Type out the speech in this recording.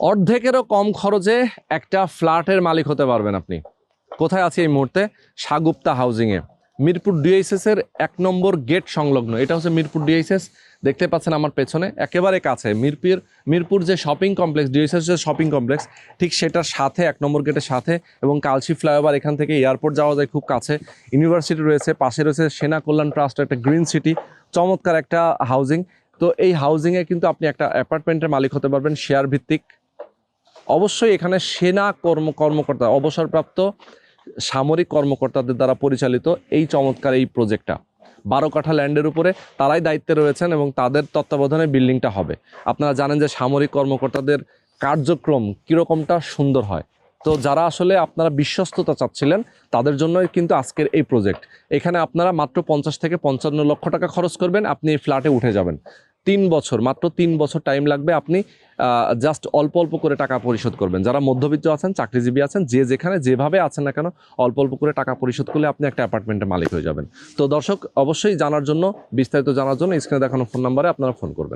অর্ধেকেরও কম খরচে একটা ফ্ল্যাটের মালিক হতে পারবেন আপনি। কোথায় আছি এই মুহূর্তে? শাগুপ্তা হাউজিংয়ে, মিরপুর ডিএইচএস এর 1 নম্বর গেট সংলগ্ন। এটা হচ্ছে মিরপুর ডিএইচএস, দেখতে পাচ্ছেন আমার পেছনে একেবারে কাছে মিরপুর যে শপিং কমপ্লেক্স, ডিএইচএস যে শপিং কমপ্লেক্স, ঠিক সেটার সাথে 1 নম্বর গেটের সাথে। এবং কালশি ফ্লাইওভার, এখান থেকে এয়ারপোর্ট যাওয়া যায় খুব কাছে। ইউনিভার্সিটি রয়েছে, পাশে রয়েছে সেনা কল্যাণ ট্রাস্ট, একটা গ্রিন সিটি, চমৎকার একটা হাউজিং। তো এই হাউজিংয়ে কিন্তু আপনি একটা অ্যাপার্টমেন্টের মালিক হতে পারবেন শেয়ার ভিত্তিক। অবশ্যই এখানে সেনা কর্মকর্তা, অবসরপ্রাপ্ত সামরিক কর্মকর্তাদের দ্বারা পরিচালিত এই চমৎকার এই প্রজেক্টটা। 12 কাঠা ল্যান্ডের উপরে তারাই দায়িত্বে রয়েছেন এবং তাদের তত্ত্বাবধানে বিল্ডিংটা হবে। আপনারা জানেন যে সামরিক কর্মকর্তাদের কার্যক্রম কীরকমটা সুন্দর হয়। তো যারা আসলে আপনারা বিশ্বস্ততা চাচ্ছিলেন তাদের জন্যই কিন্তু আজকের এই প্রজেক্ট। এখানে আপনারা মাত্র 50 থেকে 55 লক্ষ টাকা খরচ করবেন, আপনি এই ফ্ল্যাটে উঠে যাবেন। 3 বছর, মাত্র 3 বছর টাইম লাগবে। আপনি জাস্ট অল্প অল্প করে টাকা পরিশোধ করবেন। যারা মধ্যবিত্ত আছেন, চাকরিজীবী আছেন, যে যেখানে যেভাবে আছেন না কেন, অল্প অল্প করে টাকা পরিশোধ করলে আপনি একটা অ্যাপার্টমেন্টের মালিক হয়ে যাবেন। তো দর্শক, অবশ্যই জানার জন্য, বিস্তারিত জানার জন্য স্ক্রিনে দেখানো ফোন নাম্বারে আপনারা ফোন করবেন।